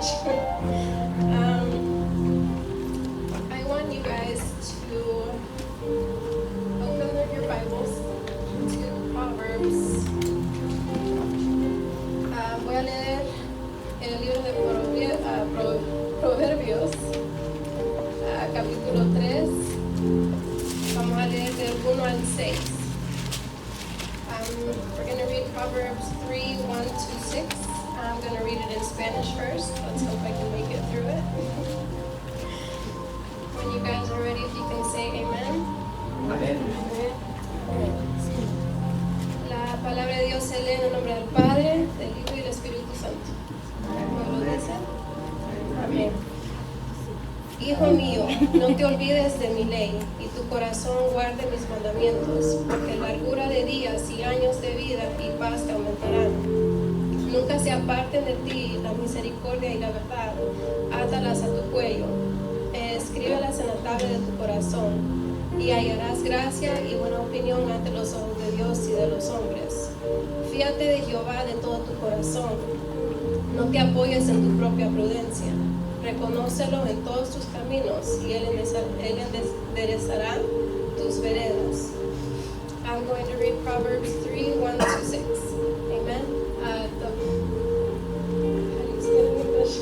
I want you guys to open up your Bibles to Proverbs. Voy a leer el libro de Proverbios, capítulo 3. Vamos a leer del 1 al 6. We're going to read Proverbs 3, 1 to 6. I'm going to read it in Spanish first. Let's hope I can make it through it. When you guys are ready, if you can say amen. Amén. La palabra de Dios se lee en el nombre del Padre, del Hijo y del Espíritu Santo. ¿Me lo dice? Amén. Hijo mío, no te olvides de mi ley, y tu corazón guarde mis mandamientos, porque largura de días y años de vida y paz te aumentarán. Nunca se aparten de ti la misericordia y la verdad, átalas a tu cuello, escríbelas en la tabla de tu corazón, y hallarás gracia y buena opinión ante los ojos de Dios y de los hombres. Fíate de Jehová de todo tu corazón, no te apoyes en tu propia prudencia. Reconócelo en todos tus caminos y Él enderezará tus veredas. I'm going to read Proverbs 3, 1 to 6. Amen. How do you say it in English?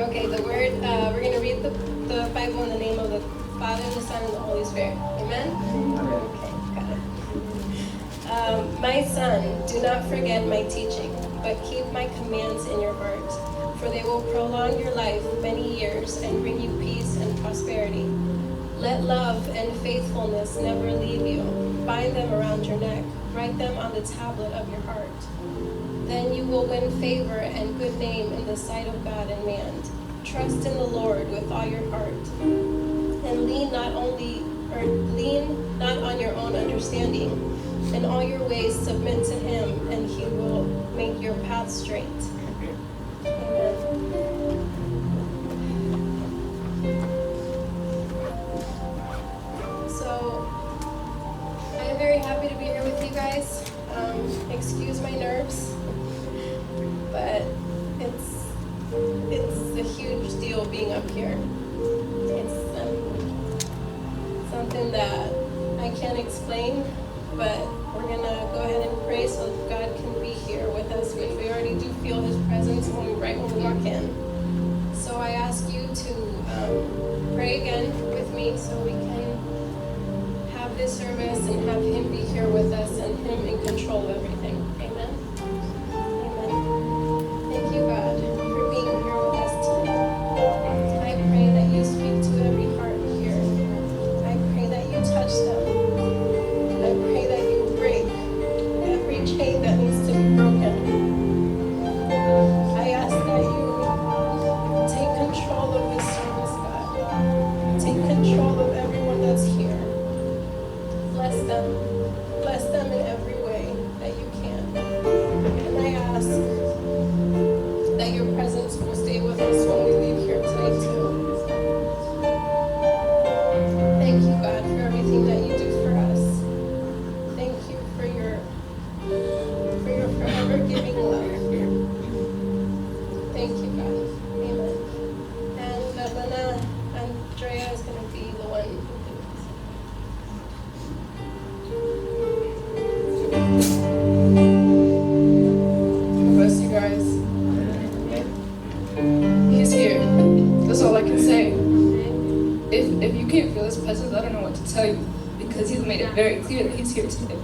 Okay, the word, we're going to read the Bible in the name of the Father, and the Son, and the Holy Spirit. Amen? Okay, got it. My son, do not forget my teaching, but keep my commands in your heart. For they will prolong your life many years and bring you peace and prosperity. Let love and faithfulness never leave you. Bind them around your neck. Write them on the tablet of your heart. Then you will win favor and good name in the sight of God and man. Trust in the Lord with all your heart, and lean not on your own understanding. In all your ways submit to Him, and He will make your path straight. So, I'm very happy to be here with you guys. Excuse my nerves, but it's a huge deal being up here. It's something that I can't explain, but we're gonna go ahead and pray so that God can be here with us, which we already do feel His presence right when we walk in. So I ask you to pray again with me so we can have this service and have Him be here with us and Him in control of everything. Amen. Amen. Thank you, God, for being here with us tonight. I pray that you speak to every heart here. I pray that you touch them. I pray that you break every chain that needs to be broken. I ask that you take control of this service, God. Take control of everyone that's here. Bless them. Bless them in every way that you can. And I ask that your presence will stay with us when we leave here tonight too. Thank you, God, for everything that you do for us. Thank you for your forever giving love. Thank you, God. Amen. And Andrea is going to be the one who Bless you guys. He's here. That's all I can say. If you can't feel His presence, I don't know what to tell you, because He's made it very clear that He's here today.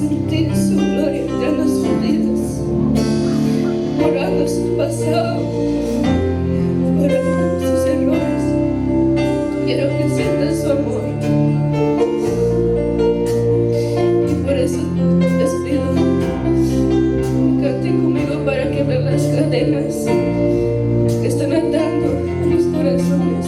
sentir su gloria entre nuestras vidas, borrando su pasado, borrando sus errores. Quiero que sientas su amor. Y por eso les pido que canten conmigo para que vean las cadenas que están atando a los corazones.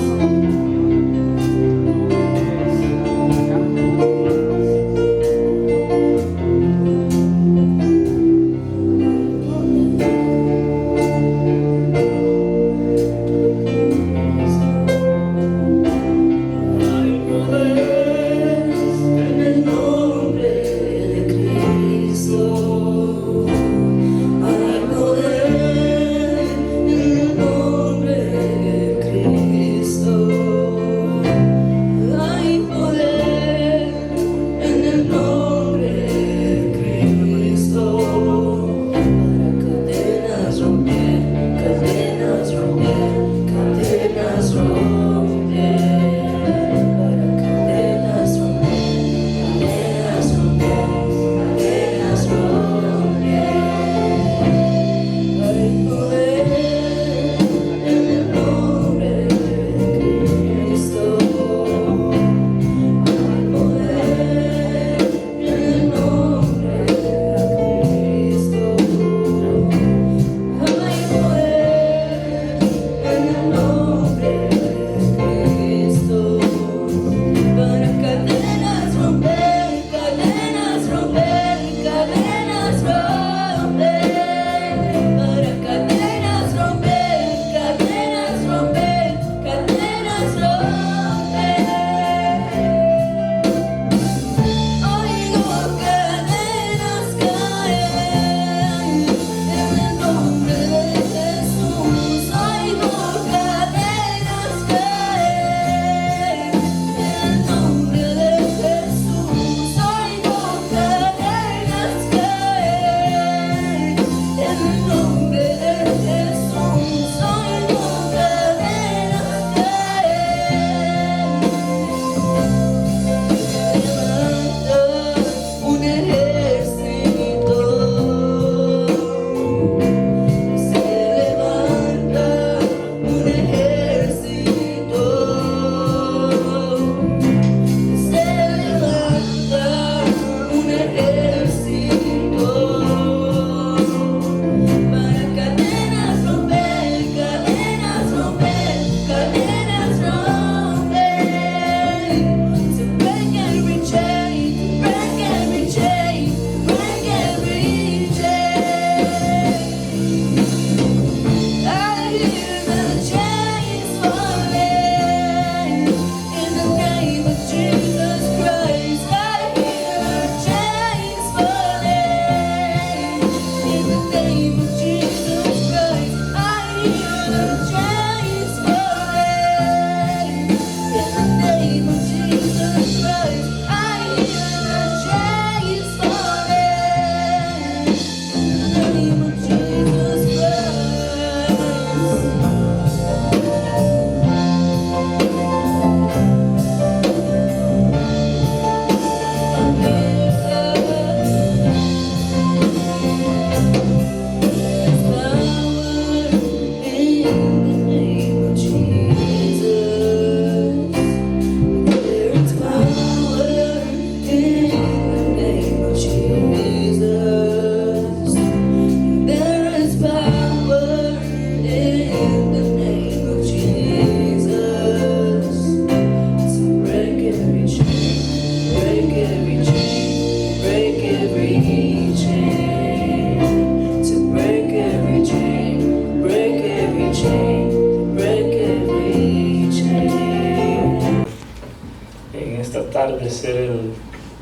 de ser el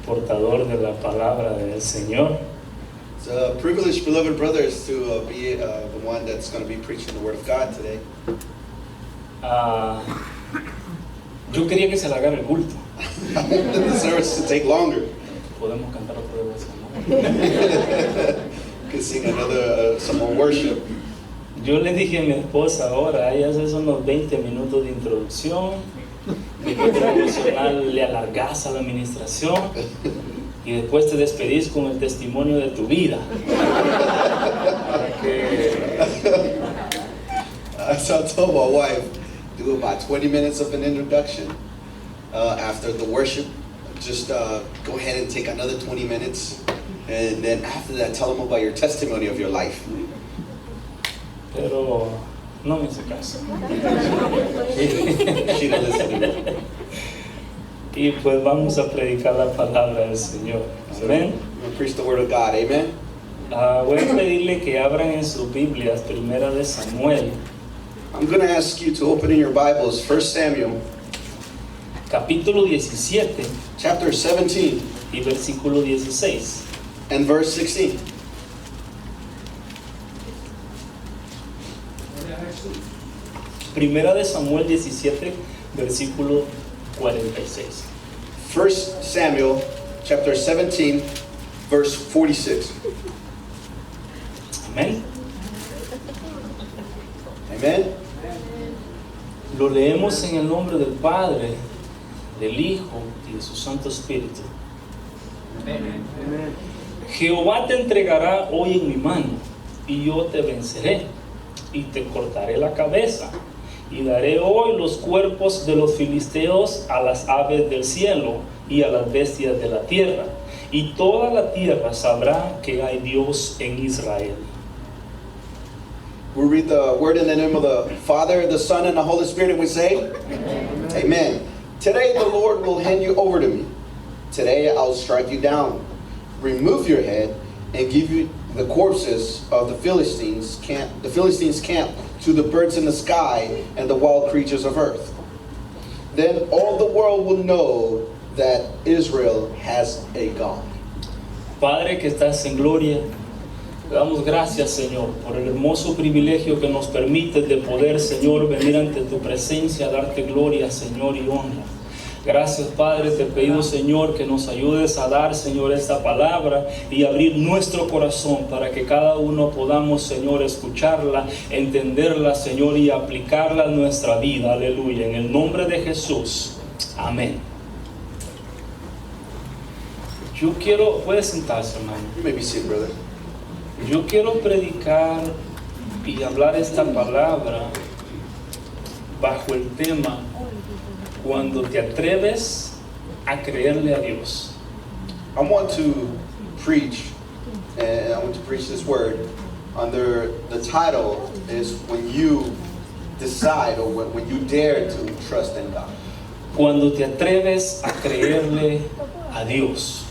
portador de la palabra del Señor. It's a privilege, beloved brothers, to be the one that's going to be preaching the Word of God today. Yo quería que se alargara el culto. I wanted the service to take longer. Podemos cantar otra vez, ¿no? Could sing another, some more worship. Yo le dije a mi esposa ahora, ahí haces unos 20 minutos de introducción, y que tradicional le alargas a la administración, y después te despedís con el testimonio de tu vida. Para que So I told my wife, do about 20 minutes of an introduction. After the worship, just go ahead and take another 20 minutes. And then after that, tell them about your testimony of your life. pero no me hizo caso. She didn't listen to me. Y pues vamos a predicar la palabra del Señor. Amén. I'm gonna preach the word of God. Amen. Voy a pedirle que abran en sus Biblias, Primera de Samuel, I'm going to ask you to open in your Bibles 1 Samuel capítulo 17 chapter 17 y versículo 16. and verse 16. Primera de Samuel 17, versículo 46. 1 Samuel chapter 17 verse 46. Amén. Amen. Lo leemos en el nombre del Padre, del Hijo y de su Santo Espíritu. Jehová te entregará hoy en mi mano, y yo te venceré, y te cortaré la cabeza, y daré hoy los cuerpos de los filisteos a las aves del cielo y a las bestias de la tierra, y toda la tierra sabrá que hay Dios en Israel. We read the word in the name of the Father, the Son, and the Holy Spirit, and we say, Amen. Today the Lord will hand you over to me. Today I'll strike you down, remove your head, and give you the corpses of the Philistines camp to the birds in the sky and the wild creatures of earth. Then all the world will know that Israel has a God. Padre que estás en gloria, te damos gracias, Señor, por el hermoso privilegio que nos permite de poder, Señor, venir ante tu presencia, darte gloria, Señor, y honra. Gracias, Padre, te pido, Señor, que nos ayudes a dar, Señor, esta palabra y abrir nuestro corazón para que cada uno podamos, Señor, escucharla, entenderla, Señor, y aplicarla a nuestra vida. Aleluya. En el nombre de Jesús. Amén. Yo quiero, puede sentarse, hermano. You may be seated, brother. Yo quiero predicar y hablar esta palabra bajo el tema cuando te atreves a creerle a Dios. I want to preach, and I want to preach this word under the title is when you decide or when you dare to trust in God. Cuando te atreves a creerle a Dios.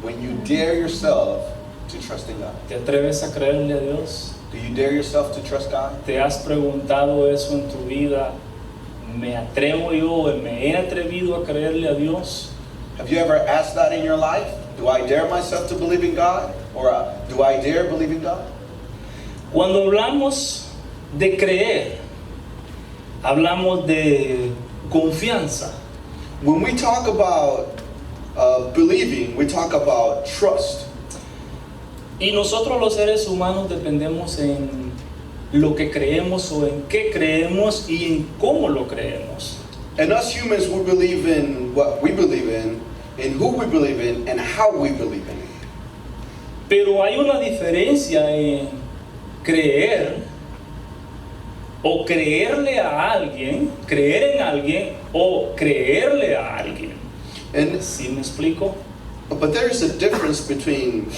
When you dare yourself to trust in God. ¿Te atreves a creerle a Dios? Do you dare yourself to trust God? ¿Te has preguntado eso en tu vida? ¿Me atrevo yo? ¿Me he atrevido a creerle a Dios? Have you ever asked that in your life? Do I dare myself to believe in God? Or do I dare believe in God? Cuando hablamos de creer, hablamos de confianza. When we talk about believing, we talk about trust. Y nosotros los seres humanos dependemos en lo que creemos o en qué creemos y en cómo lo creemos. And us humans, we believe in what we believe in who we believe in, and how we believe in it. Pero hay una diferencia en creer o creerle a alguien, creer en alguien o creerle a alguien. And ¿Sí me explico? but there is a difference between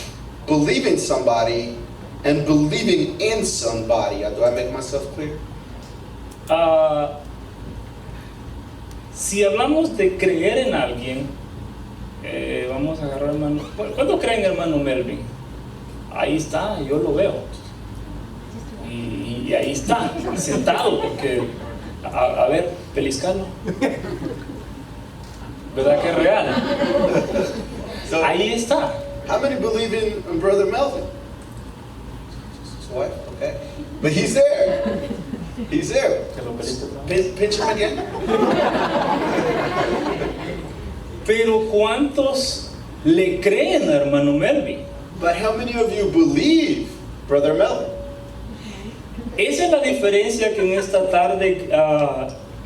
believing somebody and believing in somebody. Do I make myself clear? Si hablamos de creer en alguien, vamos a agarrar hermano. ¿Cuánto creen, hermano Melvin? Ahí está, yo lo veo. Y ahí está, sentado, porque, a ver, peliscalo. ¿Verdad que es real? So, Ahí está. how many believe in Brother Melvin? His wife, okay. But he's there. He's there. Pinch him again. Pero ¿cuántos le creen a hermano Melvin? But how many of you believe Brother Melvin? Esa es la diferencia que en esta tarde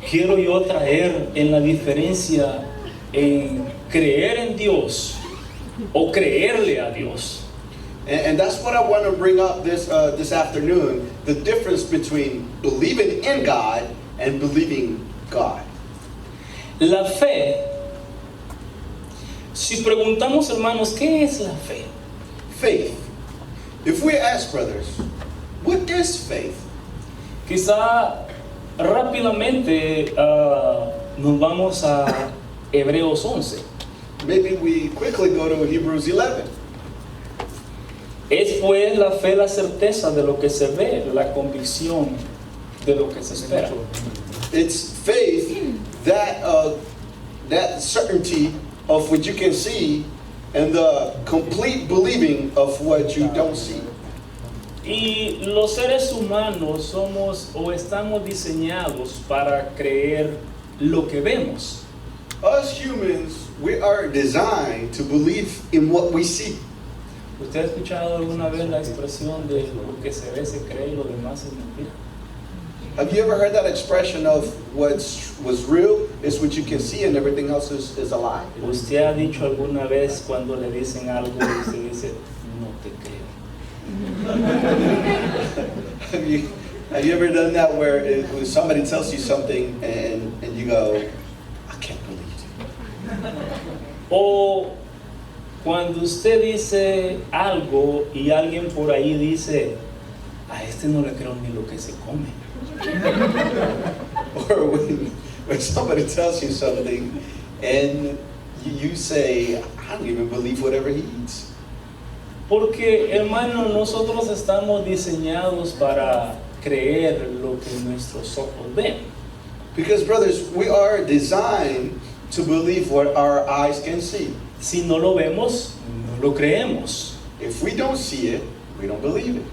quiero yo traer, en la diferencia en creer en Dios o creerle a Dios. And that's what I want to bring up this afternoon, the difference between believing in God and believing God. La fe, si preguntamos, hermanos, ¿qué es la fe? Faith. If we ask, brothers, what is faith? Quizá rápidamente nos vamos a Hebreos 11. Maybe we quickly go to Hebrews 11. Es pues la fe la certeza de lo que se ve, la convicción de lo que se espera. It's faith, that certainty of what you can see and the complete believing of what you don't see. Y los seres humanos somos o estamos diseñados para creer lo que vemos. Us humans, we are designed to believe in what we see. ¿Usted ha escuchado alguna vez la expresión de lo que se ve se cree y lo demás es mentira? Have you ever heard that expression of what's real is what you can see and everything else is a lie? ¿Usted ha dicho alguna vez cuando le dicen algo y usted dice, no te creo? Have you ever done that where when somebody tells you something and you go, I can't believe it? O cuando usted dice algo y alguien por ahí dice, a este no le creo ni lo que se come. Or when somebody tells you something and you say, I don't even believe whatever he eats. Porque, hermano, nosotros estamos diseñados para creer lo que nuestros ojos ven. Because, brothers, we are designed to believe what our eyes can see. Si no lo vemos, no lo creemos. If we don't see it, we don't believe it.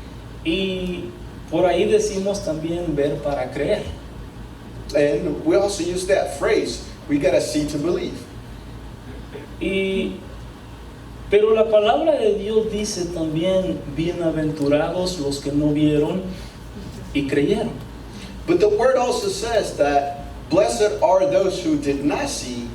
Y por ahí decimos también ver para creer. And we also use that phrase, we gotta see to believe. Pero la palabra de Dios dice también, bienaventurados los que no vieron y creyeron. But the word also says that blessed are those who did not see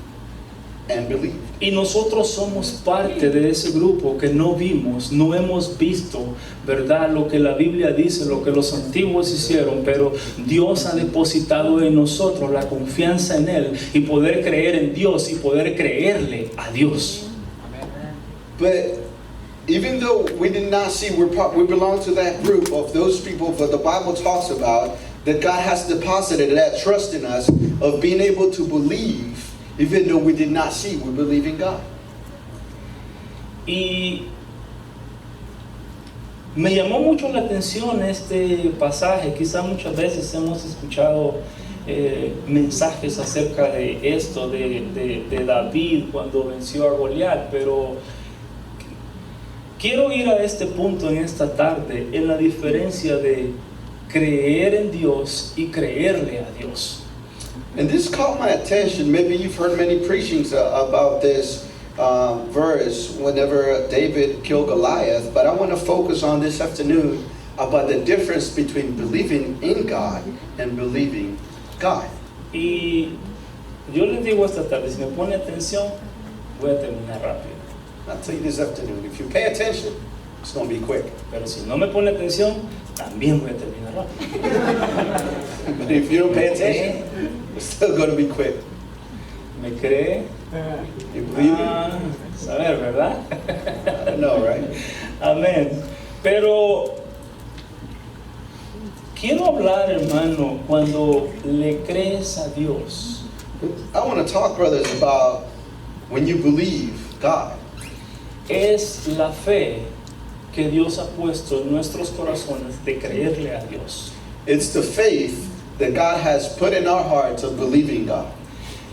and believe. Y nosotros somos parte de ese grupo que no vimos, no hemos visto, ¿verdad? Lo que la Biblia dice, lo que los antiguos hicieron, pero Dios ha depositado en nosotros la confianza en Él y poder creer en Dios y poder creerle a Dios. But even though we did not see, we belong to that group of those people that the Bible talks about, that God has deposited that trust in us of being able to believe, even though we did not see, we believe in God. Y me llamó mucho la atención este pasaje. Quizá muchas veces hemos escuchado mensajes acerca de esto, de David cuando venció a Goliat, pero quiero ir a este punto en esta tarde, en la diferencia de creer en Dios y creerle a Dios. And this caught my attention. Maybe you've heard many preachings about this verse whenever David killed Goliath, but I want to focus on this afternoon about the difference between believing in God and believing God. Y yo les digo esta tarde, si me pone atención, voy a terminar rápido. I'll tell you this afternoon, if you pay attention, it's going to be quick. Pero si no me pone atención, también voy a terminar rápido. But if you don't pay attention, it's still going to be quick. ¿Me cree? You believe Saber, ¿verdad? it? I don't know, right? Amén. Pero quiero hablar, hermano, cuando le crees a Dios. I want to talk, brothers, about when you believe God. Es la fe que Dios ha puesto en nuestros corazones de creerle a Dios. It's the faith that God has put in our hearts of believing God.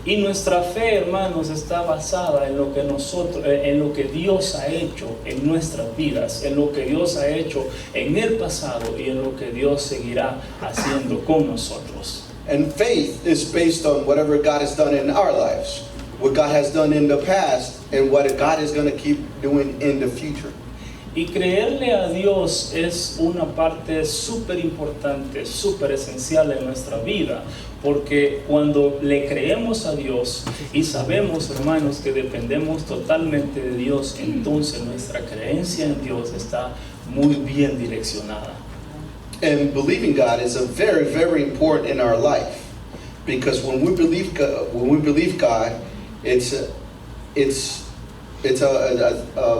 Y nuestra fe, hermanos, está basada en lo que en lo que Dios ha hecho en nuestras vidas, en lo que Dios ha hecho en el pasado y en lo que Dios seguirá haciendo con nosotros. And faith is based on whatever God has done in our lives, what God has done in the past, and what God is going to keep doing in the future. Y creerle a Dios es una parte súper importante, súper esencial en nuestra vida, porque cuando le creemos a Dios y sabemos, hermanos, que dependemos totalmente de Dios, entonces nuestra creencia en Dios está muy bien direccionada. And believing God is a very, very important in our life, because when we believe God,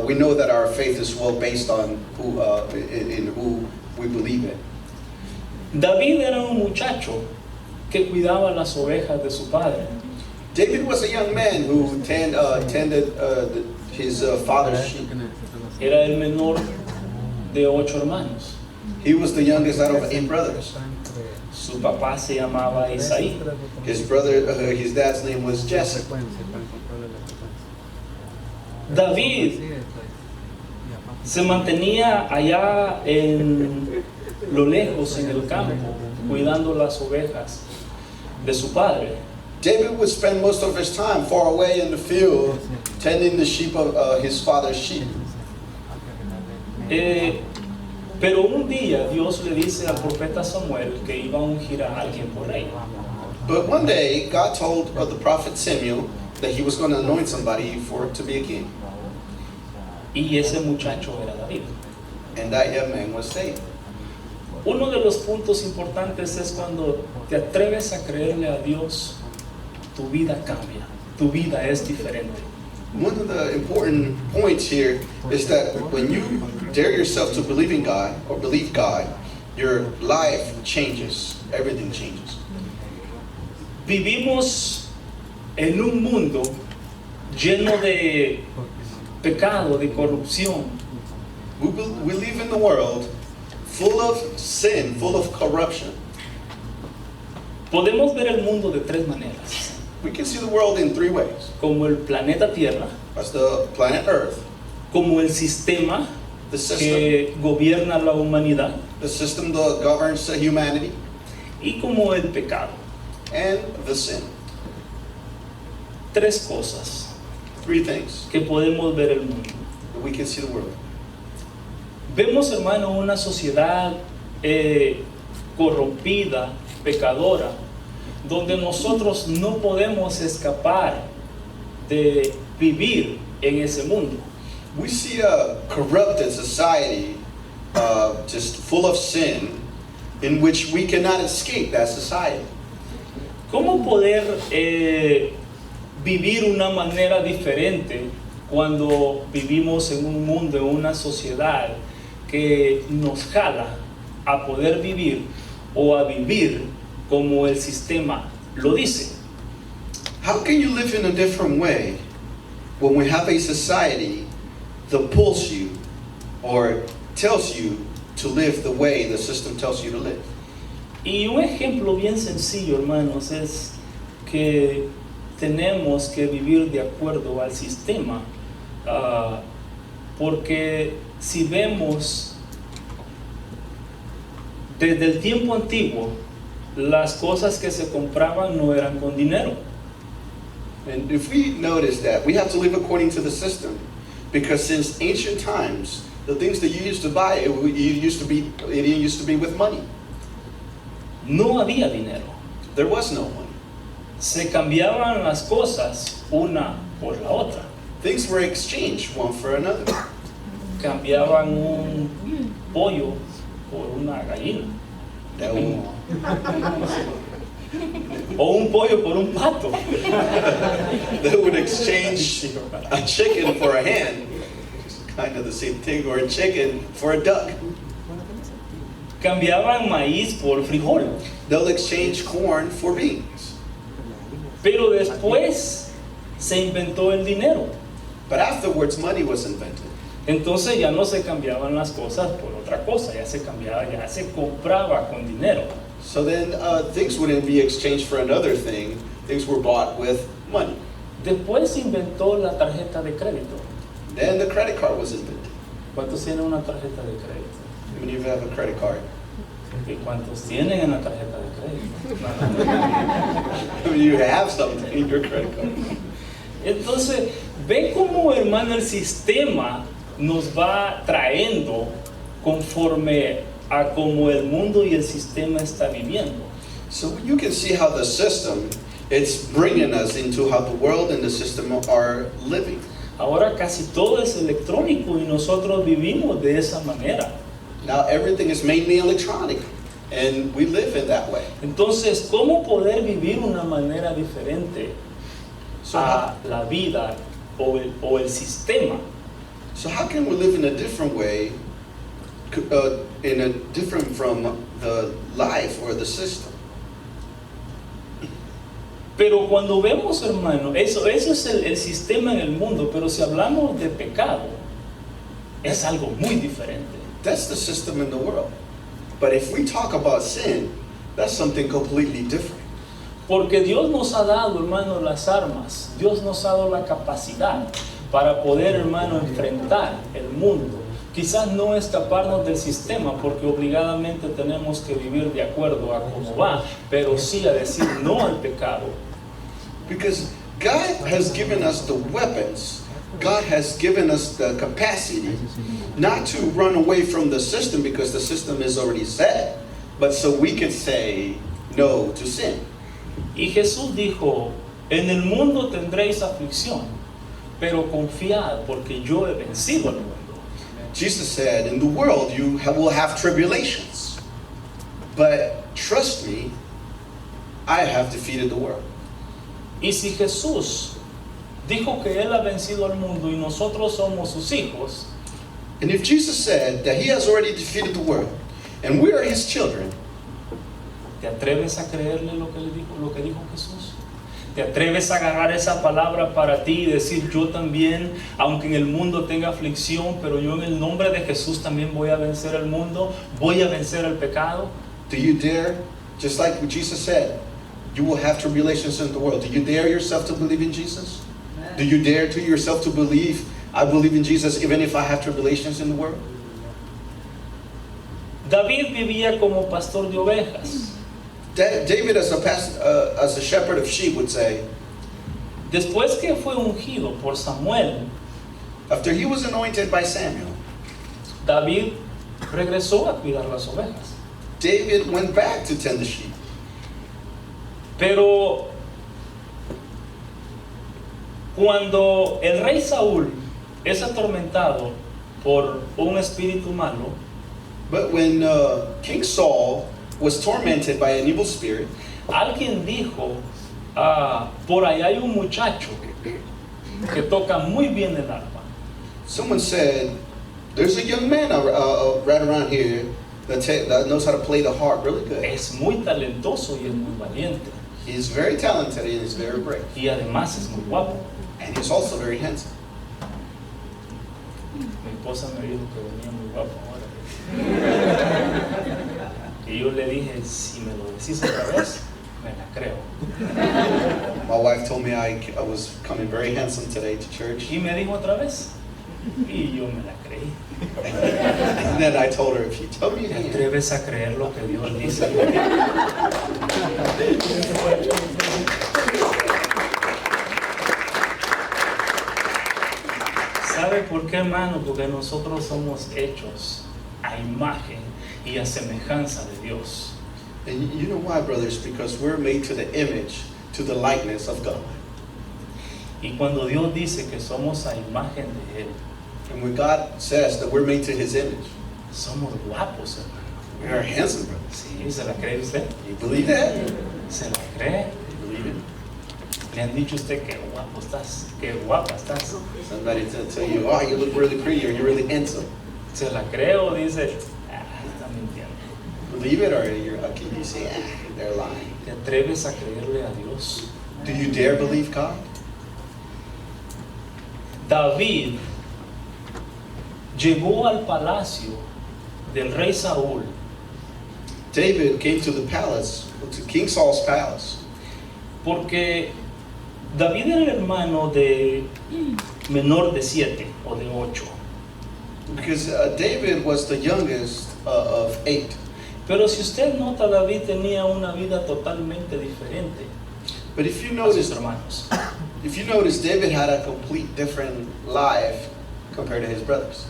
we know that our faith is well based on who we believe in. David era un muchacho que cuidaba las ovejas de su padre. David was a young man who tended his father's sheep. Era el menor de 8 hermanos. He was the youngest out of 8 brothers. Su papá se llamaba Isaí. His dad's name was Jesse. David se mantenía allá en lo lejos, en el campo, cuidando las ovejas de su padre. David would spend most of his time far away in the field, tending the sheep of his father's sheep. Pero un día Dios le dice al profeta Samuel que iba a ungir a alguien por rey. But one day, God told the prophet Samuel that he was going to anoint somebody to be a king. Y ese muchacho era David. And that young man was David. Uno de los puntos importantes es cuando te atreves a creerle a Dios, tu vida cambia, tu vida es diferente. One of the important points here is that when you dare yourself to believe in God or believe God, your life changes. Everything changes. Vivimos en un mundo lleno de pecado, de corrupción. We live in the world full of sin, full of corruption. Podemos ver el mundo de 3 maneras. We can see the world in 3 ways. Como el planeta Tierra, That's the planet Earth, como el sistema the system, que gobierna la humanidad that governs humanity, y como el pecado. and the sin. 3 cosas 3 things que podemos ver el mundo. that we can see the world. Vemos, hermano, una sociedad corrompida, pecadora, donde nosotros no podemos escapar de vivir en ese mundo. We see a corrupted society, just full of sin, in which we cannot escape that society. ¿Cómo poder vivir una manera diferente cuando vivimos en un mundo, en una sociedad que nos jala a poder vivir o a vivir como el sistema lo dice? How can you live in a different way when we have a society that pulls you or tells you to live the way the system tells you to live? Y un ejemplo bien sencillo, hermanos, es que tenemos que vivir de acuerdo al sistema, porque si vemos desde el tiempo antiguo, las cosas que se compraban no eran con dinero. And if we notice that, we have to live according to the system, because since ancient times, the things that you used to buy, it used to be with money. No había dinero. There was no money. Se cambiaban las cosas una por la otra. Things were exchanged one for another. Cambiaban un pollo por una gallina. O un pollo por un pato. They would exchange a chicken for a hen, kind of the same thing, or a chicken for a duck. Cambiaban maíz por frijol. They'll exchange corn for beans. Pero después se inventó el dinero. But afterwards, money was invented. Entonces ya no se cambiaban las cosas por otra cosa, ya se cambiaba, ya se compraba con dinero. So then things wouldn't be exchanged for another thing. Things were bought with money. Después se inventó la tarjeta de crédito. Then the credit card was invented. ¿Cuántos tienen una tarjeta de crédito? How many of you have a credit card? ¿Y cuántos tienen en la tarjeta de crédito? How many of you have something in your credit card? Entonces, ve cómo, hermano, el sistema nos va trayendo conforme a como el mundo y el sistema está viviendo. So you can see how the system, it's bringing us into how the world and the system are living. Ahora casi todo es electrónico y nosotros vivimos de esa manera. Now everything is mainly electronic, and we live in that way. Entonces, ¿cómo poder vivir una manera diferente So a la vida o el sistema? So how can we live in a different way, different from the life or the system? Pero cuando vemos, hermano, eso es el sistema en el mundo, pero si hablamos de pecado, es algo muy diferente. That's the system in the world. But if we talk about sin, that's something completely different. Porque Dios nos ha dado, hermano, las armas. Dios nos ha dado la capacidad para poder, hermano, enfrentar el mundo. Quizás no escaparnos del sistema, porque obligadamente tenemos que vivir de acuerdo a cómo va, pero sí a decir no al pecado. Because God has given us the weapons, God has given us the capacity not to run away from the system because the system is already set, but so we can say no to sin. Y Jesús dijo, en el mundo tendréis aflicción, pero confiad porque yo he vencido al mundo. Jesus said, in the world you will have tribulations, but trust me, I have defeated the world. Y si Jesús dijo que Él ha vencido al mundo y nosotros somos sus hijos, And if Jesus said that he has already defeated the world, and we are his children, ¿te atreves a creerle lo que dijo Jesús? ¿Te atreves a agarrar esa palabra para ti y decir, yo también, aunque en el mundo tenga aflicción, pero yo en el nombre de Jesús también voy a vencer el mundo, voy a vencer el pecado? do you dare, just like what Jesus said, you will have tribulations in the world. Do you dare yourself to believe in Jesus? Do you dare to yourself to believe, I believe in Jesus even if I have tribulations in the world? David vivía como pastor de ovejas. David, as a shepherd of sheep, would say, Después que fue ungido por Samuel, after he was anointed by Samuel, David regresó a cuidar las ovejas. David went back to tend the sheep. Pero cuando el rey Saúl es atormentado por un espíritu malo, But when King Saul was tormented by an evil spirit, alguien dijo, por ahí hay un muchacho que toca muy bien el arpa. someone said, there's a young man right around here that knows how to play the harp really good. Es muy talentoso y es muy valiente. He's very talented and he's very brave. Y además es muy guapo. And he's also very handsome. Mi esposa me dijo que venía muy guapo ahora. Y yo le dije, si me lo decís otra vez, me la creo. My wife told me I was coming very handsome today to church. Y me dijo otra vez. Y yo me la creí. And then I told her, if you tell me ¿Te again, atreves a creer lo que Dios dice? ¿Sabe por qué, hermano? Porque nosotros somos hechos a imagen y a semejanza de Dios. and you know why, brothers? Because we're made to the image, to the likeness of God. Y cuando Dios dice que somos a imagen de Él, And when God says that we're made to his image, somos guapos, hermano. we are handsome, brothers. ¿Sí? ¿Se la cree usted? You believe that? ¿Se la cree? You believe it? ¿Le han dicho a usted que guapo estás? ¿Qué guapa estás? Somebody tell you, oh, you look really pretty, or you're really handsome. ¿Se la cree o dice, está mintiendo? Believe it, or can you say, they're lying? ¿Te atreves a creerle a Dios? Do you dare believe God? David llegó al palacio del rey Saúl David came to the palace, to King Saul's palace, porque David era el hermano de menor de 7 o de 8. because David was the youngest of 8. Pero si usted nota, David tenía una vida totalmente diferente But if you a sus notice, hermanos. David had a complete different life compared to his brothers.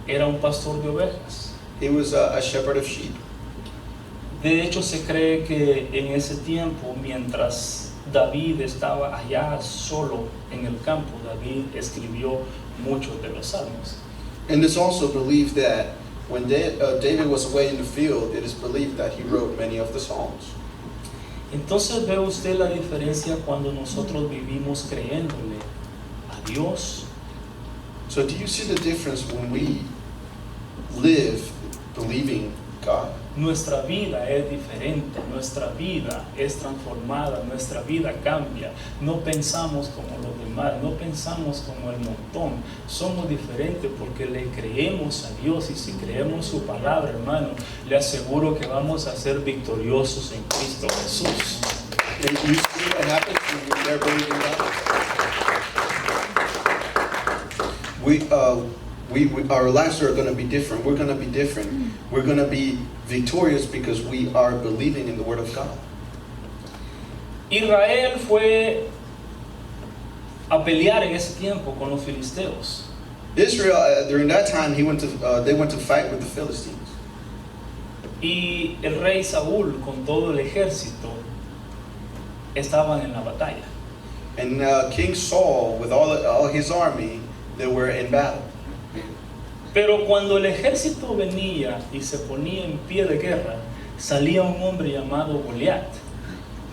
Era un pastor de ovejas. He was a shepherd of sheep. De hecho, se cree que en ese tiempo, mientras David estaba allá solo en el campo, David escribió muchos de los salmos. And it's also believed that when David was away in the field, it is believed that he wrote many of the Psalms. Entonces ve usted la diferencia cuando nosotros vivimos creyéndole a Dios. So do you see the difference when we live believing God? Nuestra vida es diferente, nuestra vida es transformada, nuestra vida cambia. No pensamos como los demás, no pensamos como el montón. Somos diferentes porque le creemos a Dios, y si creemos su palabra, hermano, le aseguro que vamos a ser victoriosos en Cristo Jesús. And you see what happens when they're believing God? Our lives are going to be different. We're going to be different. We're going to be victorious because we are believing in the Word of God. Israel fue a pelear en ese tiempo con los filisteos. Israel, during that time, they went to fight with the Philistines. Y el rey Saúl con todo el ejército estaban en la batalla. And King Saul, with all his army, they were in battle. Pero cuando el ejército venía y se ponía en pie de guerra, salía un hombre llamado Goliat.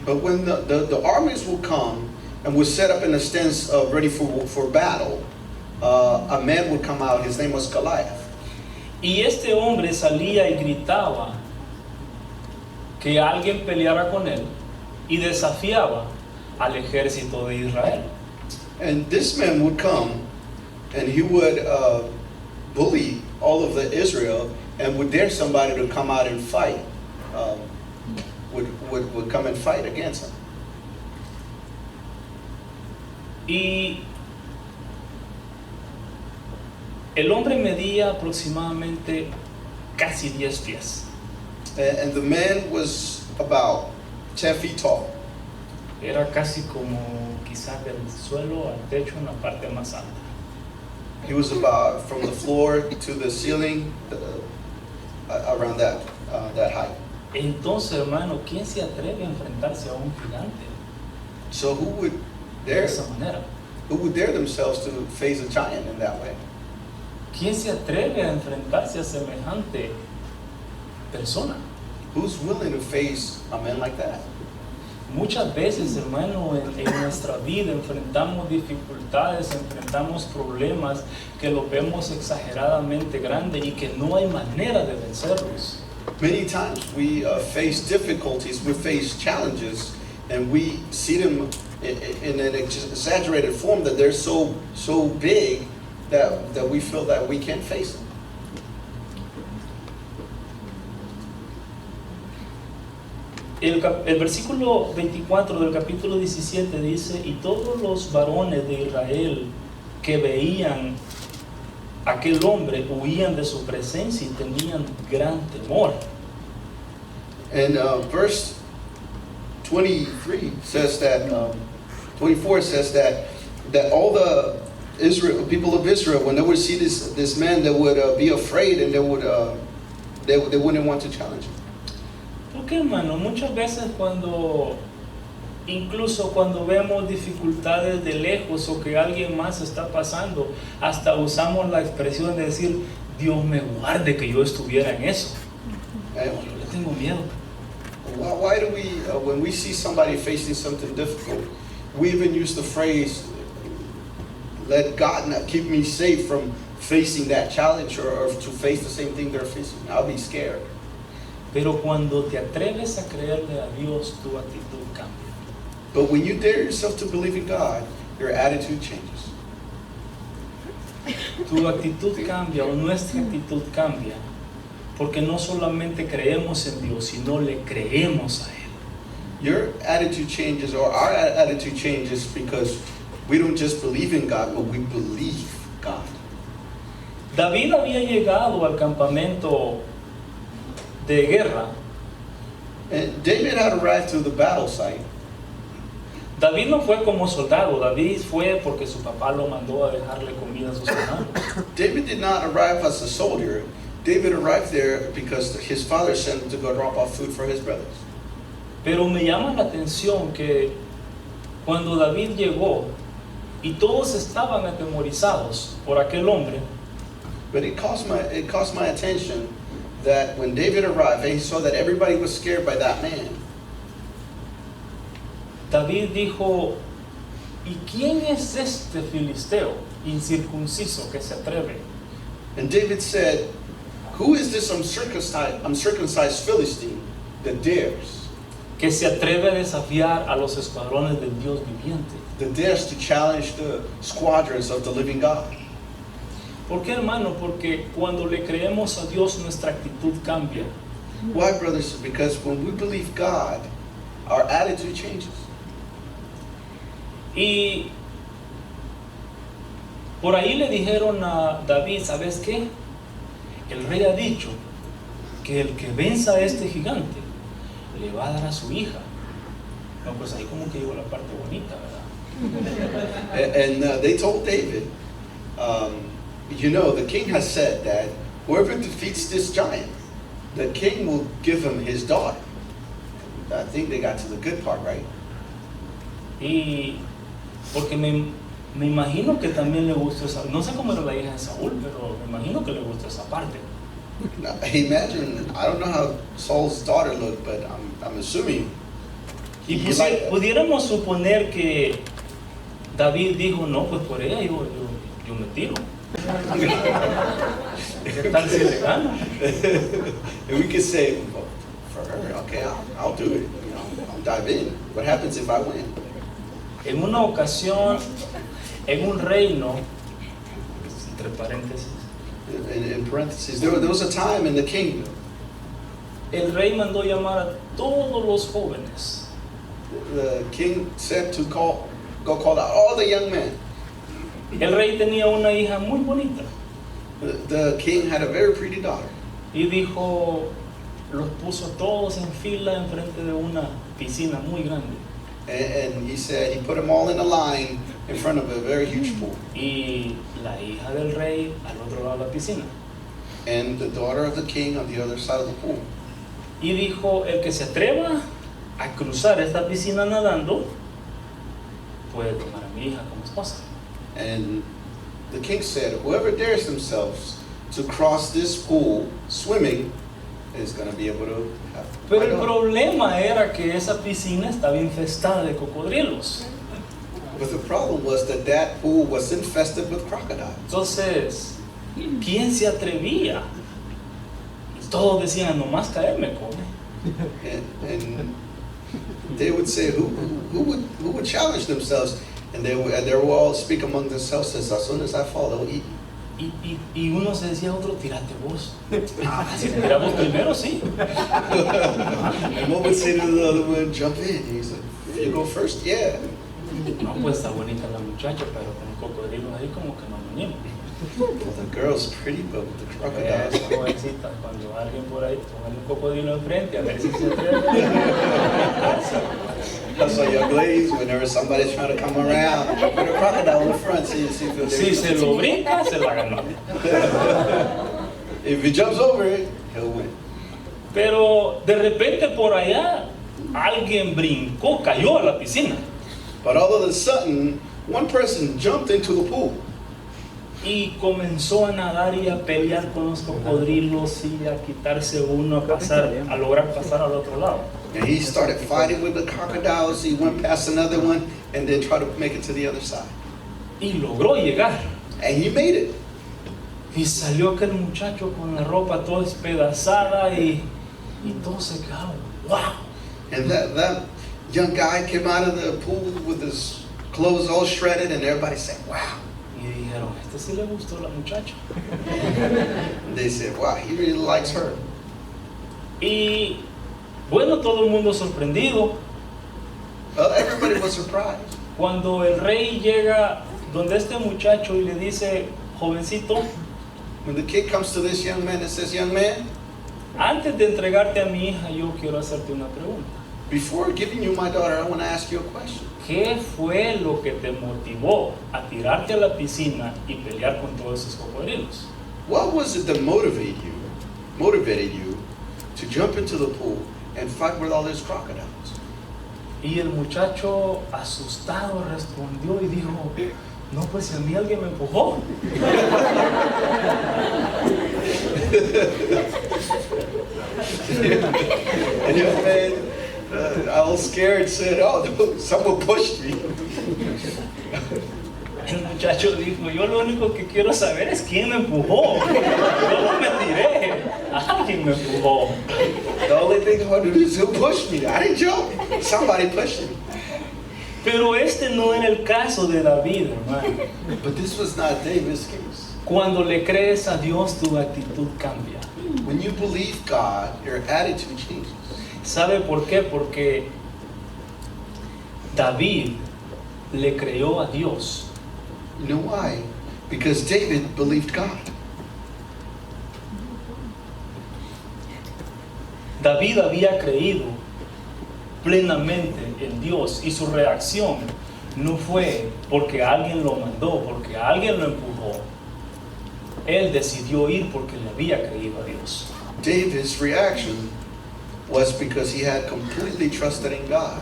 But when the armies would come and would set up in a stance ready for battle, a man would come out. His name was Goliath. Y este hombre salía y gritaba que alguien peleara con él y desafiaba al ejército de Israel. And this man would come and he would bully all of the Israel and would dare somebody to come out and fight, would come and fight against him. Y el hombre medía aproximadamente casi 10 pies. And the man was about 10 feet tall. Era casi como quizás del suelo al techo en la parte más alta. He was about from the floor to the ceiling, around that height. Entonces, hermano, ¿quién se atreve a enfrentarse a un gigante So who would de dare? esa manera? Who would dare themselves to face a giant in that way? ¿Quién se atreve a enfrentarse a semejante persona? Who's willing to face a man like that? Muchas veces, hermano, en nuestra vida enfrentamos dificultades, enfrentamos problemas que los vemos exageradamente grandes y que no hay manera de vencerlos. Many times we face difficulties, we face challenges, and we see them in an exaggerated form that they're so big that we feel that we can't face them. El versículo 24 del capítulo 17 dice: y todos los varones de Israel que veían a aquel hombre huían de su presencia y tenían gran temor. And verse 23 says that, 24 says that all the people of Israel, when they would see this man, they would be afraid, and they wouldn't want to challenge him. Porque, hermano, muchas veces incluso cuando vemos dificultades de lejos o que alguien más está pasando, hasta usamos la expresión de decir: Dios me guarde que yo estuviera en eso. Yo le tengo miedo. Why do we, when we see somebody facing something difficult, we even use the phrase, let God not keep me safe from facing that challenge or to face the same thing they're facing. I'll be scared. Pero cuando te atreves a creerle a Dios, tu actitud cambia. But when you dare yourself to believe in God, your attitude changes. Tu actitud cambia, o nuestra actitud cambia, porque no solamente creemos en Dios, sino le creemos a Él. Your attitude changes, or our attitude changes, because we don't just believe in God, but we believe God. David había llegado al campamento de guerra, And David had arrived to the battle site, David no fue como soldado, David fue porque su papá lo mandó a dejarle comida a sus hermanos. David did not arrive as a soldier. David arrived there because his father sent him to go drop off food for his brothers. Pero me llama la atención que cuando David llegó y todos estaban atemorizados por aquel hombre, But it caught my attention that when David arrived, he saw that everybody was scared by that man. David dijo, ¿y quién es este filisteo incircunciso que se atreve? And David said, who is this uncircumcised Philistine that dares? Que se atreve a desafiar a los escuadrones del Dios viviente. That dares to challenge the squadrons of the living God. ¿Por qué, hermano? Porque cuando le creemos a Dios nuestra actitud cambia. Why, brothers? Because when we believe God, our attitude changes. Y por ahí le dijeron a David, ¿sabes qué? El rey ha dicho que el que venza a este gigante le va a dar a su hija. No, pues ahí como que llegó la parte bonita, ¿verdad? And they told David, you know, the king has said that whoever defeats this giant, the king will give him his daughter. I think they got to the good part, right? Y porque me imagino que también le gustó esa, no sé cómo era la hija de Saúl, pero me imagino que le gustó esa parte. Now, imagine, I don't know how Saul's daughter looked, but I'm assuming Y he liked that. pudiéramos suponer que David dijo, no, pues por ella yo me tiro. ¿Qué tal si le gana? And we could say, well, for her, okay, I'll do it. You know, I'll dive in. What happens if I win? En una ocasión, en un reino, entre paréntesis, In parentheses, there was a time in the kingdom. el rey mandó llamar a todos los jóvenes. The king said to go call out all the young men. El rey tenía una hija muy bonita The king had a very pretty daughter. y dijo, los puso todos en fila enfrente de una piscina muy grande. And he said he put them all in a line in front of a very huge pool. Y la hija del rey al otro lado de la piscina. And the daughter of the king on the other side of the pool. Y dijo, el que se atreva a cruzar esta piscina nadando, puede tomar a mi hija como esposa. And the king said, whoever dares themselves to cross this pool swimming is going to be able to have Pero my el daughter. problema era que esa piscina estaba infestada de cocodrilos. But the problem was that that pool was infested with crocodiles. Entonces, ¿quién se atrevía? Y todos decían, nomás caer me come. And they would say, who would challenge themselves? And they would all speak among themselves, as soon as I fall, they'll eat. Y uno se decía a otro, tírate vos. Ah, si te tiramos primero, sí. And one would say to the other one, jump in. And he's like, you go first? Yeah. No, pues está bonita la muchacha, pero con cocodrilos ahí como que no me animo. Well, the girl's pretty, but with the crocodiles. Esa jovencita, cuando alguien por ahí toma un cocodrilo enfrente, a ver si se atreve. So your glaze, whenever somebody's trying to come around, with a crocodile in front, see if you'll Si se lo brinca, se la ganó. If he jumps over it, he'll win. Pero de repente por allá, alguien brincó, cayó a la piscina. But all of a sudden, one person jumped into the pool. Y comenzó a nadar y a pelear con los cocodrilos y a quitarse uno, a lograr pasar al otro lado. And he started fighting with the crocodiles. He went past another one and then tried to make it to the other side. Y logró llegar. And he made it. Y salió aquel muchacho con la ropa toda despedazada y todos se quedaron, wow. And that young guy came out of the pool with his clothes all shredded, and everybody said, wow. Y dijeron, este sí le gustó la muchacha. And they said, wow, he really likes her. Y bueno, todo el mundo sorprendido. Everybody was surprised. Cuando el rey llega donde este muchacho y le dice, jovencito, When the kid comes to this young man and says, young man, antes de entregarte a mi hija, yo quiero hacerte una pregunta. before giving you my daughter, I want to ask you a question. ¿Qué fue lo que te motivó a tirarte a la piscina y pelear con todos esos cocodrilos? What was it that motivated you to jump into the pool and fight with all these crocodiles? Y el muchacho asustado respondió y dijo, no, pues si a mí alguien me empujó. And the young man, all scared, said, "Oh, someone pushed me." El muchacho dijo, yo lo único que quiero saber es quién me empujó. Yo no me tiré, alguien me empujó. The only thing I want to do is who pushed me. I didn't jump. Somebody pushed me. Pero este no era el caso de David, hermano. But this was not David's case. Cuando le crees a Dios, tu actitud cambia. When you believe God, your attitude changes. ¿Sabe por qué? Porque David le creyó a Dios. You know why? Because David believed God. David había creído plenamente en Dios y su reacción no fue porque alguien lo mandó, porque alguien lo empujó. Él decidió ir porque le había creído a Dios. David's reaction was because he had completely trusted in God.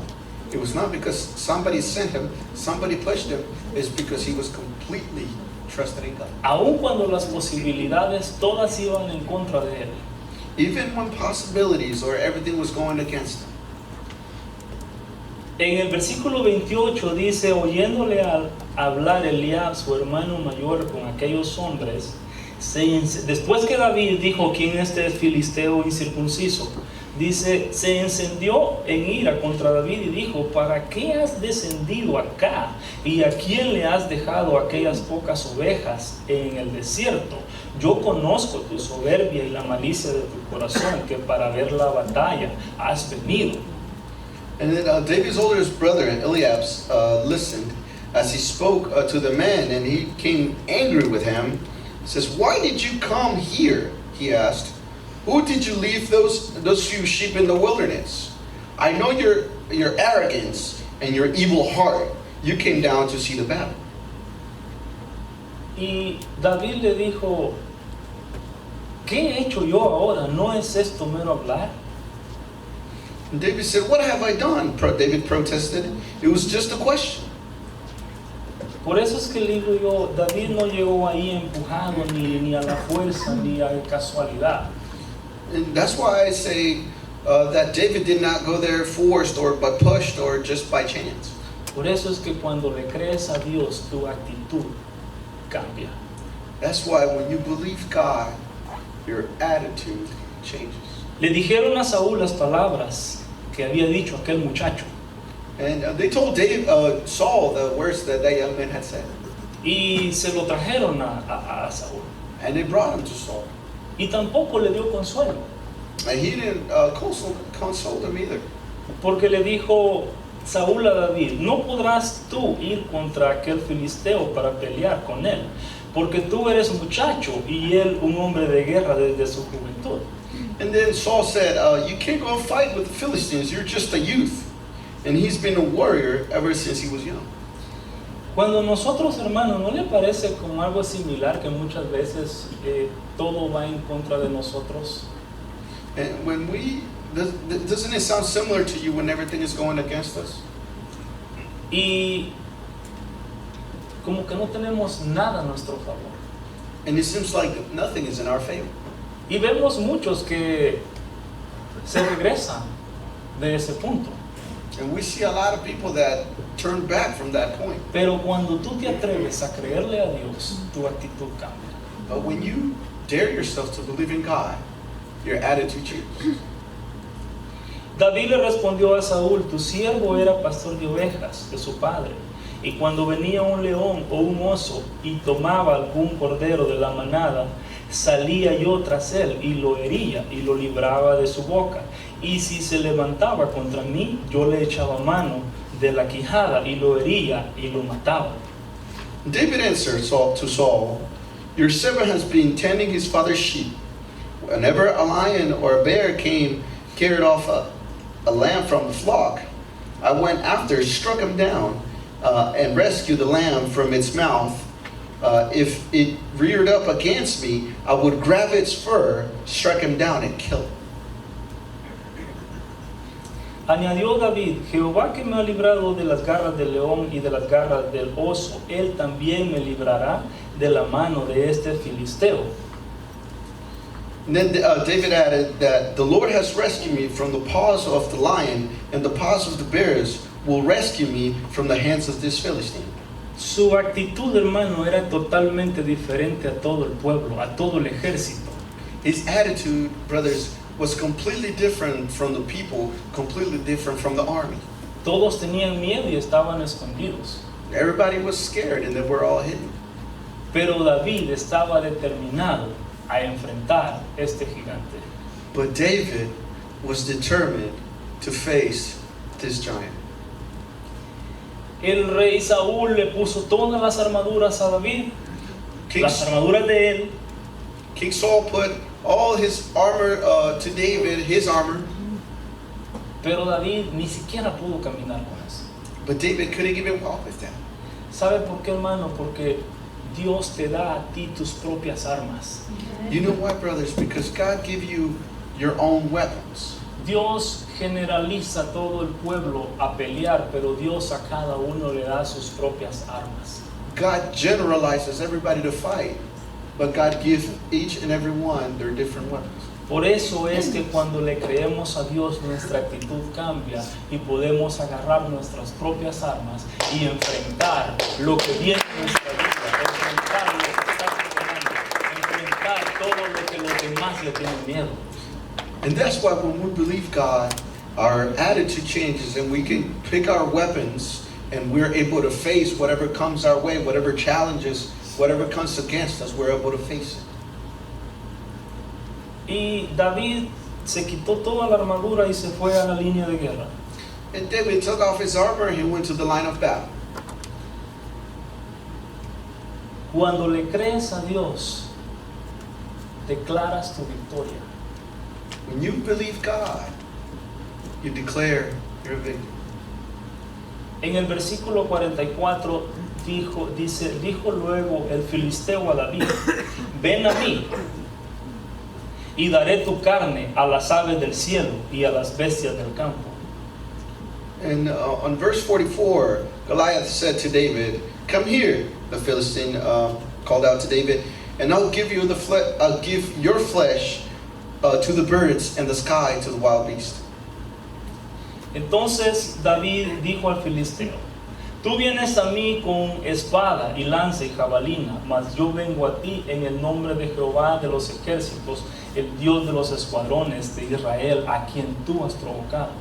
It was not because somebody sent him, somebody pushed him. It's because he was completely trusted in God. Aun cuando las posibilidades todas iban en contra de él, Even when possibilities or everything was going against him. en el versículo 28 dice, oyéndole hablar Eliab, su hermano mayor, con aquellos hombres, después que David dijo, ¿quién es este filisteo incircunciso? Dice, se encendió en ira contra David y dijo, ¿para qué has descendido acá? ¿Y a quién le has dejado aquellas pocas ovejas en el desierto? Yo conozco tu soberbia y la malicia de tu corazón, que para ver la batalla has venido. And then David's oldest brother, Eliab, listened as he spoke to the man, and he became angry with him. He says, "Why did you come here?" he asked. "Who did you leave those few sheep in the wilderness? I know your arrogance and your evil heart. You came down to see the battle." Y David le dijo, ¿qué he hecho yo ahora? ¿No es esto mero hablar? And David said, "What have I done?" David protested. It was just a question. Por eso es que le digo yo, David no llegó ahí empujado ni a la fuerza ni a casualidad. And that's why I say that David did not go there forced but pushed or just by chance. Por eso es que cuando le crees a Dios, tu actitud cambia. That's why when you believe God, your attitude changes. Le dijeron a Saúl las palabras que había dicho aquel muchacho. And they told Saul the words that young man had said. Y se lo trajeron a Saúl. And they brought him to Saul. Y tampoco le dio consuelo. And he didn't console him either. Porque le dijo Saúl a David, no podrás tú ir contra aquel filisteo para pelear con él, porque tú eres muchacho y él un hombre de guerra desde su juventud. And then Saul said, "You can't go and fight with the Philistines. You're just a youth." And he's been a warrior ever since he was young. Cuando nosotros, hermanos, ¿no le parece como algo similar que muchas veces todo va en contra de nosotros? And when doesn't it sound similar to you when everything is going against us? Y como que no tenemos nada a nuestro favor. And it seems like nothing is in our favor. Y vemos muchos que se regresan de ese punto. And we see a lot of people that turn back from that point. Pero cuando tú te atreves a creerle a Dios, tu actitud cambia. But when you dare yourself to believe in God, your attitude changes. David le respondió a Saúl, tu siervo era pastor de ovejas de su padre, y cuando venía un león o un oso y tomaba algún cordero de la manada, salía yo tras él y lo hería y lo libraba de su boca. Y si se levantaba contra mí, yo le echaba mano de la quijada y lo hería y lo mataba. David answered to Saul, "Your servant has been tending his father's sheep. Whenever a lion or a bear came, carried off a lamb from the flock, I went after, struck him down, and rescued the lamb from its mouth. If it reared up against me, I would grab its fur, strike him down, and kill it. Añadió David, Jehová que me ha librado de las garras del león y de las garras del oso, él también me librará de la mano de este filisteo. And then David added that the Lord has rescued me from the paws of the lion, and the paws of the bears will rescue me from the hands of this Philistine. Su actitud, hermano, era totalmente diferente a todo el pueblo, a todo el ejército. His attitude, brothers, was completely different from the people, completely different from the army. Todos tenían miedo y estaban escondidos. Everybody was scared and they were all hidden. Pero David estaba determinado a enfrentar este gigante. But David was determined to face this giant. El rey Saúl le puso todas las armaduras a David, las armaduras de él. King Saul put all his armor to David, his armor. Pero David ni siquiera pudo caminar con eso. But David couldn't even walk with them. ¿Sabe por qué, hermano? Porque Dios te da a ti tus propias armas. You know why, brothers? Because God gives you your own weapons. Dios generaliza a todo el pueblo a pelear, pero Dios a cada uno le da sus propias armas. God generalizes everybody to fight, but God gives each and every one their different weapons. Por eso es que cuando le creemos a Dios, nuestra actitud cambia y podemos agarrar nuestras propias armas y enfrentar lo que viene en nuestra vida, enfrentar lo que está sucediendo, enfrentar todo lo que los demás le tienen miedo. And that's why when we believe God, our attitude changes and we can pick our weapons and we're able to face whatever comes our way, whatever challenges, whatever comes against us, we're able to face it. Y David se quitó toda la armadura y se fue a la línea de guerra. And David took off his armor and he went to the line of battle. Cuando le crees a Dios, declaras tu victoria. When you believe God, you declare your victory. En el versículo 44 dijo luego el filisteo a David, ven a mí y daré tu carne a las aves del cielo y a las bestias del campo. And on verse 44, Goliath said to David, "Come here." The Philistine called out to David, "And I'll give you I'll give your flesh to the birds and the sky to the wild beasts." Entonces David dijo al filisteo, tú vienes a mí con espada y lanza y jabalina, mas yo vengo a ti en el nombre de Jehová de los ejércitos, el Dios de los escuadrones de Israel, a quien tú has provocado.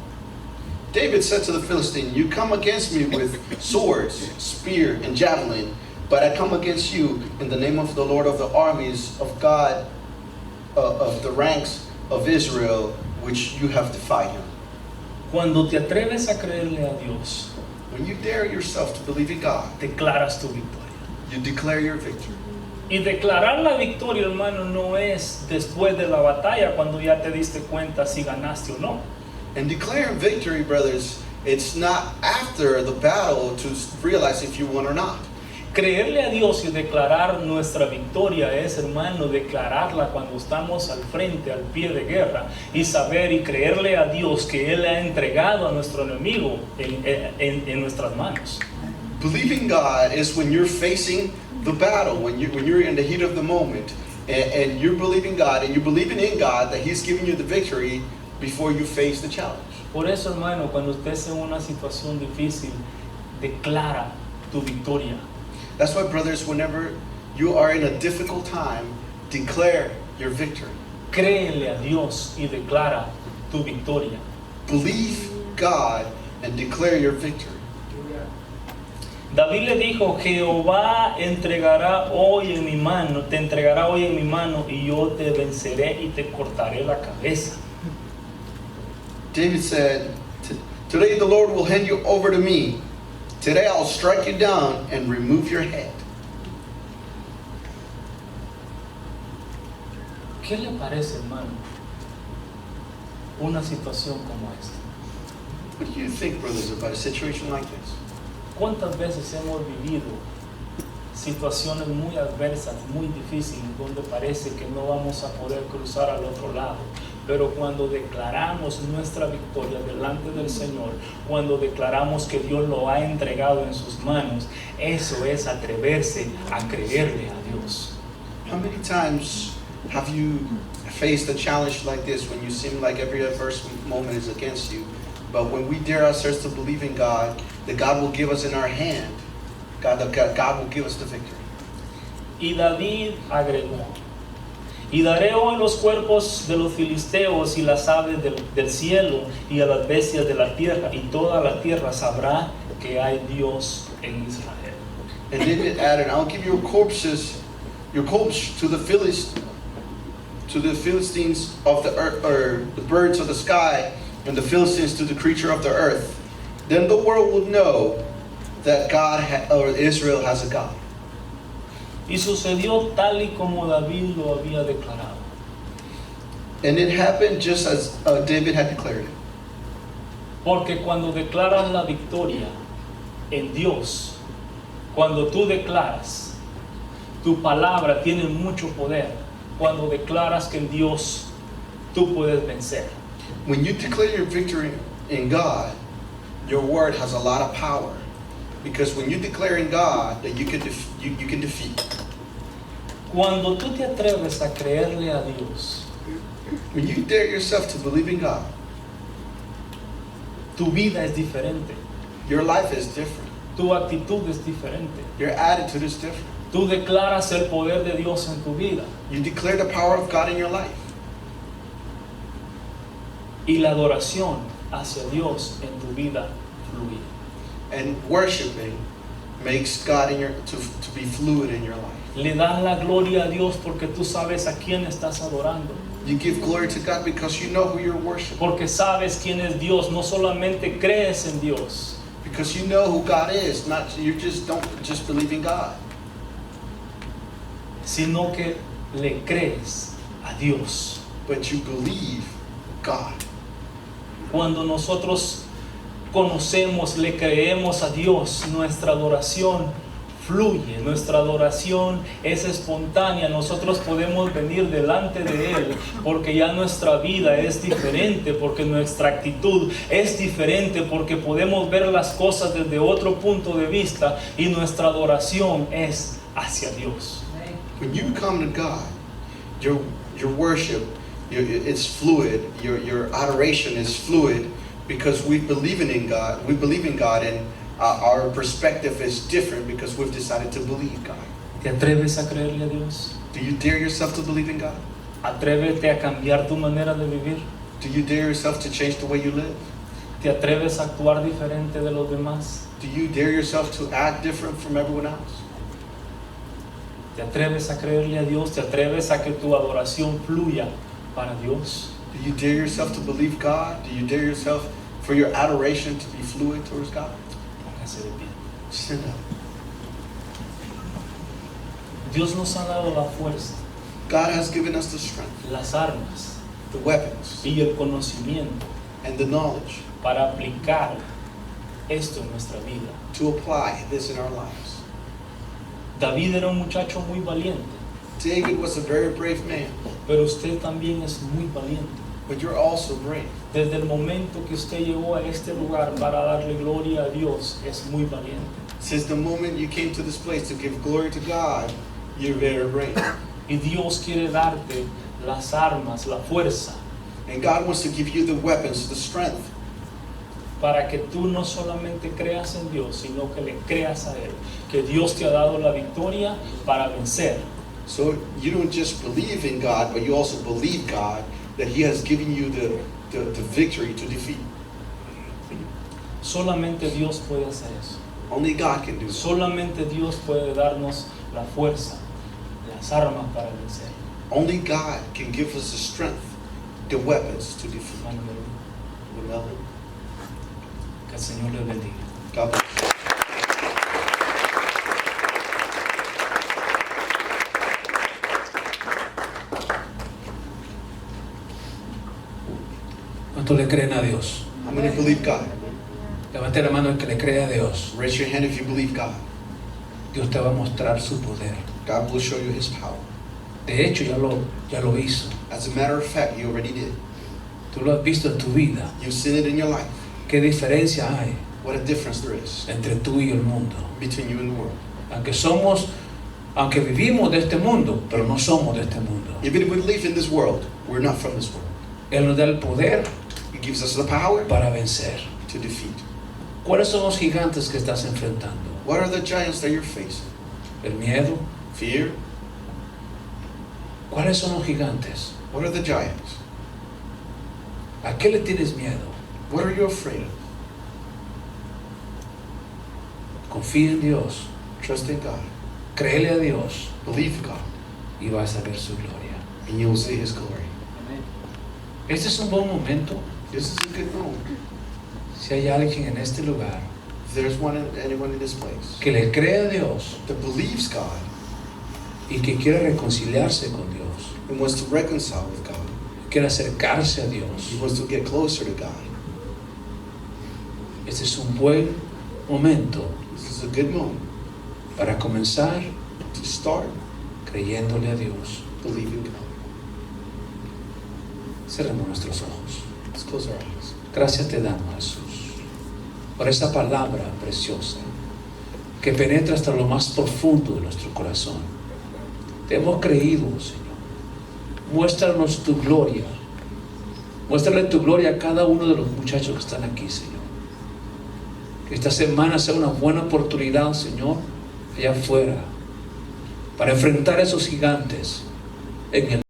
David said to the Philistine, "You come against me with swords, spear, and javelin, but I come against you in the name of the Lord of the armies of God, of the ranks of Israel, which you have defied him." Cuando te atreves a creerle a Dios, When you dare yourself to believe in God, declaras tu victoria. you declare your victory. Y declarar la victoria, hermano, no es después de la batalla, cuando ya te diste cuenta si ganaste o no. And declaring victory, brothers, it's not after the battle to realize if you won or not. Creerle a Dios y declarar nuestra victoria es, hermano, declararla cuando estamos al frente, al pie de guerra, y saber y creerle a Dios que Él ha entregado a nuestro enemigo en nuestras manos. Believing God is when you're facing the battle, when you're in the heat of the moment, and you're believing God, and you're believing in God that He's giving you the victory before you face the challenge. Por eso, hermano, cuando estés en una situación difícil, declara tu victoria. That's why, brothers, whenever you are in a difficult time, declare your victory. Créele a Dios y declara tu victoria. Believe God and declare your victory. David le dijo, Jehová te entregará hoy en mi mano y yo te venceré y te cortaré la cabeza. David said, "Today the Lord will hand you over to me. Today I'll strike you down and remove your head." ¿Qué le parece, hermano, una situación como esta? What do you think, brothers, about a situation like this? ¿Cuántas veces hemos vivido situaciones muy adversas, muy difíciles, donde parece que no vamos a poder cruzar al otro lado? Pero cuando declaramos nuestra victoria delante del Señor, cuando declaramos que Dios lo ha entregado en sus manos, eso es atreverse a creerle a Dios. How many times have you faced a challenge like this when you seem like every adverse moment is against you? But when we dare ourselves to believe in God, that God will give us in our hand, God will give us the victory. Y David agregó: y daré hoy los cuerpos de los filisteos y las aves del cielo y a las bestias de la tierra, y toda la tierra sabrá que hay Dios en Israel. And David added, I'll give your corpse to the Philistines of the earth, or the birds of the sky, and the Philistines to the creature of the earth. Then the world will know that Israel has a God. Y sucedió tal y como David lo había declarado. And it happened just as David had declared it. Porque cuando declaras la victoria en Dios, cuando tú declaras, tu palabra tiene mucho poder. Cuando declaras que en Dios tú puedes vencer. When you declare your victory in God, your word has a lot of power. Because when you declare in God that you can defeat. Cuando tú te atreves a creerle a Dios, When you dare yourself to believe in God, tu vida es diferente, your life is different. tu actitud es diferente. Your attitude is different. Tú declaras el poder de Dios en tu vida. You declare the power of God in your life. Y la adoración hacia Dios en tu vida fluye. And worshiping makes God to be fluid in your life. Le das la gloria a Dios porque tú sabes a quién estás adorando. You give glory to God because you know who you're worshiping. Porque sabes quién es Dios. No solamente crees en Dios, Because you know who God is. You don't just believe in God. sino que le crees a Dios. But you believe God. Cuando nosotros conocemos, le creemos a Dios, nuestra adoración fluye, nuestra adoración es espontánea. Nosotros podemos venir delante de Él porque ya nuestra vida es diferente, porque nuestra actitud es diferente, porque podemos ver las cosas desde otro punto de vista y nuestra adoración es hacia Dios. When you come to God, your worship, it's fluid. Your adoration is fluid because we believe in God. We believe in God, and our perspective is different because we've decided to believe God. ¿Te atreves a creerle a Dios? Do you dare yourself to believe in God? ¿Atrévete a cambiar tu manera de vivir? Do you dare yourself to change the way you live? ¿Te atreves a actuar diferente de los demás? Do you dare yourself to act different from everyone else? ¿Te atreves a creerle a Dios? ¿Te atreves a que tu adoración fluya para Dios? Do you dare yourself to believe God? Do you dare yourself for your adoration to be fluid towards God? Póngase de pie. Stand up. Dios nos ha dado la fuerza, God has given us the strength, las armas the weapons, y el conocimiento and the knowledge para aplicar esto en nuestra vida. to apply this in our lives. David era un muchacho muy valiente, David was a very brave man, pero usted también es muy valiente. but you're also brave. Desde el momento que usted llegó a este lugar para darle gloria a Dios, es muy valiente. Since the moment you came to this place to give glory to God, you're very brave. Y Dios quiere darte las armas, la fuerza, And God wants to give you the weapons, the strength, para que tú no solamente creas en Dios, sino que le creas a Él. Que Dios te ha dado la victoria para vencer. so you don't just believe in God, but you also believe God that He has given you the victory to defeat. Solamente Dios puede hacer eso. Only God can do that. Solamente Dios puede darnos la fuerza, las armas para vencer. Only God can give us the strength, the weapons to defeat. Hermano, Amen. que el Señor le bendiga. God bless you. ¿Cuánto le creen a Dios? How many believe God? Levante la mano el que le cree a Dios. Raise your hand if you believe God. Dios te va a mostrar su poder. God will show you His power. De hecho, ya lo hizo. As a matter of fact, He already did. Tú lo has visto en tu vida. You've seen it in your life. ¿Qué diferencia hay What a difference there is entre tú y el mundo? between you and the world. Aunque vivimos de este mundo, pero no somos de este mundo. Even if we live in this world, we're not from this world. Él nos da el poder He gives us the power para vencer. to defeat. ¿Cuáles son los gigantes que estás enfrentando? What are the giants that you're facing? ¿El miedo? Fear? ¿Cuáles son los gigantes? What are the giants? ¿A qué le tienes miedo? What are you afraid of? Confía en Dios, Trust in God. créele a Dios Believe God. y vas a ver su gloria. And you'll see His glory. Este es un buen momento. This is a good moment. Si hay alguien en este lugar If there's anyone in this place que le cree a Dios that believes God y que quiere reconciliarse con Dios, and wants to reconcile with God, quiere acercarse a Dios, he wants to get closer to God, este es un buen momento this is a good moment para comenzar to start creyéndole a Dios. believing God. Cerremos nuestros ojos. Let's close our eyes. Gracias te damos, Jesús, por esa palabra preciosa que penetra hasta lo más profundo de nuestro corazón. Te hemos creído, Señor. Muéstranos tu gloria. Muéstrale tu gloria a cada uno de los muchachos que están aquí, Señor. Que esta semana sea una buena oportunidad, Señor, allá afuera, para enfrentar a esos gigantes en el